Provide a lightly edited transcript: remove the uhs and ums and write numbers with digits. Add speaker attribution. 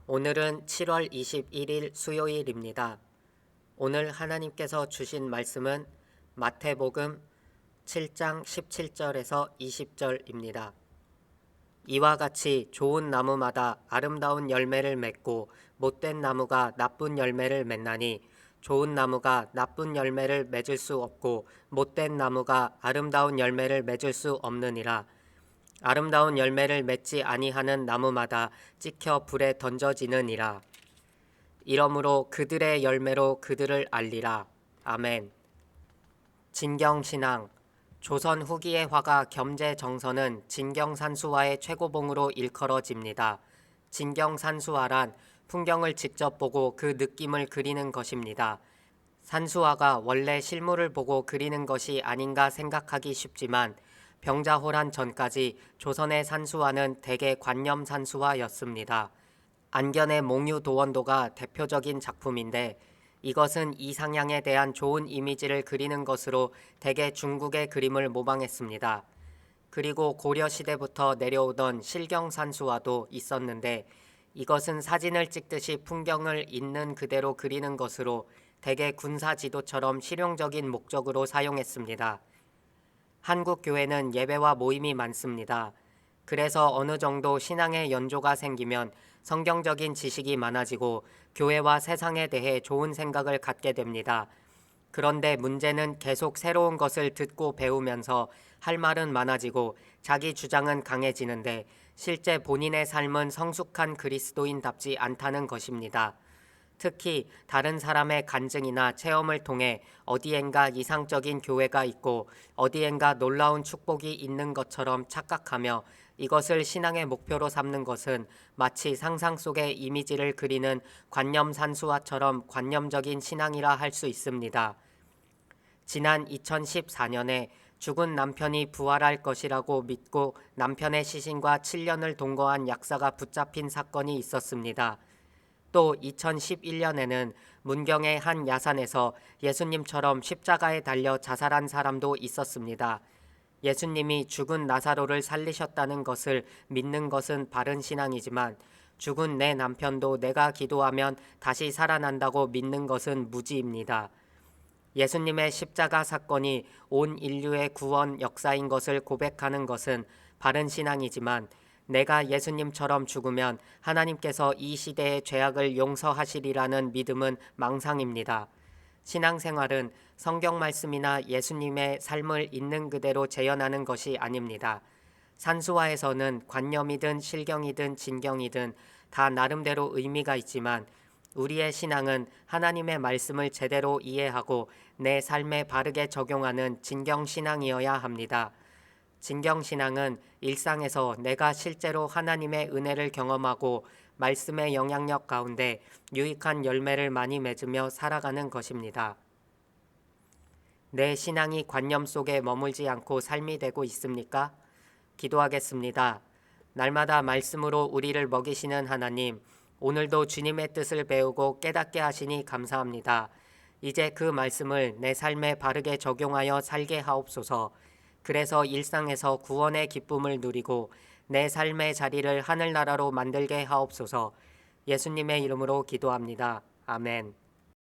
Speaker 1: 오늘은 7월 21일 수요일입니다. 오늘 하나님께서 주신 말씀은 마태복음 7장 17절에서 20절입니다. 이와 같이 좋은 나무마다 아름다운 열매를 맺고 못된 나무가 나쁜 열매를 맺나니 좋은 나무가 나쁜 열매를 맺을 수 없고 못된 나무가 아름다운 열매를 맺을 수 없느니라. 아름다운 열매를 맺지 아니하는 나무마다 찍혀 불에 던져지느니라. 이러므로 그들의 열매로 그들을 알리라. 아멘. 진경신앙. 조선 후기의 화가 겸재정서는 진경산수화의 최고봉으로 일컬어집니다. 진경산수화란 풍경을 직접 보고 그 느낌을 그리는 것입니다. 산수화가 원래 실물을 보고 그리는 것이 아닌가 생각하기 쉽지만 병자호란 전까지 조선의 산수화는 대개 관념산수화였습니다. 안견의 몽유도원도가 대표적인 작품인데 이것은 이상향에 대한 좋은 이미지를 그리는 것으로 대개 중국의 그림을 모방했습니다. 그리고 고려시대부터 내려오던 실경산수화도 있었는데 이것은 사진을 찍듯이 풍경을 있는 그대로 그리는 것으로 대개 군사지도처럼 실용적인 목적으로 사용했습니다. 한국 교회는 예배와 모임이 많습니다. 그래서 어느 정도 신앙의 연조가 생기면 성경적인 지식이 많아지고 교회와 세상에 대해 좋은 생각을 갖게 됩니다. 그런데 문제는 계속 새로운 것을 듣고 배우면서 할 말은 많아지고 자기 주장은 강해지는데 실제 본인의 삶은 성숙한 그리스도인답지 않다는 것입니다. 특히 다른 사람의 간증이나 체험을 통해 어디엔가 이상적인 교회가 있고 어디엔가 놀라운 축복이 있는 것처럼 착각하며 이것을 신앙의 목표로 삼는 것은 마치 상상 속의 이미지를 그리는 관념산수화처럼 관념적인 신앙이라 할 수 있습니다. 지난 2014년에 죽은 남편이 부활할 것이라고 믿고 남편의 시신과 7년을 동거한 약사가 붙잡힌 사건이 있었습니다. 또 2011년에는 문경의 한 야산에서 예수님처럼 십자가에 달려 자살한 사람도 있었습니다. 예수님이 죽은 나사로를 살리셨다는 것을 믿는 것은 바른 신앙이지만 죽은 내 남편도 내가 기도하면 다시 살아난다고 믿는 것은 무지입니다. 예수님의 십자가 사건이 온 인류의 구원 역사인 것을 고백하는 것은 바른 신앙이지만 내가 예수님처럼 죽으면 하나님께서 이 시대의 죄악을 용서하시리라는 믿음은 망상입니다. 신앙생활은 성경 말씀이나 예수님의 삶을 있는 그대로 재현하는 것이 아닙니다. 산수화에서는 관념이든 실경이든 진경이든 다 나름대로 의미가 있지만 우리의 신앙은 하나님의 말씀을 제대로 이해하고 내 삶에 바르게 적용하는 진경신앙이어야 합니다. 진경신앙은 일상에서 내가 실제로 하나님의 은혜를 경험하고 말씀의 영향력 가운데 유익한 열매를 많이 맺으며 살아가는 것입니다. 내 신앙이 관념 속에 머물지 않고 삶이 되고 있습니까? 기도하겠습니다. 날마다 말씀으로 우리를 먹이시는 하나님, 오늘도 주님의 뜻을 배우고 깨닫게 하시니 감사합니다. 이제 그 말씀을 내 삶에 바르게 적용하여 살게 하옵소서. 그래서 일상에서 구원의 기쁨을 누리고 내 삶의 자리를 하늘나라로 만들게 하옵소서. 예수님의 이름으로 기도합니다. 아멘.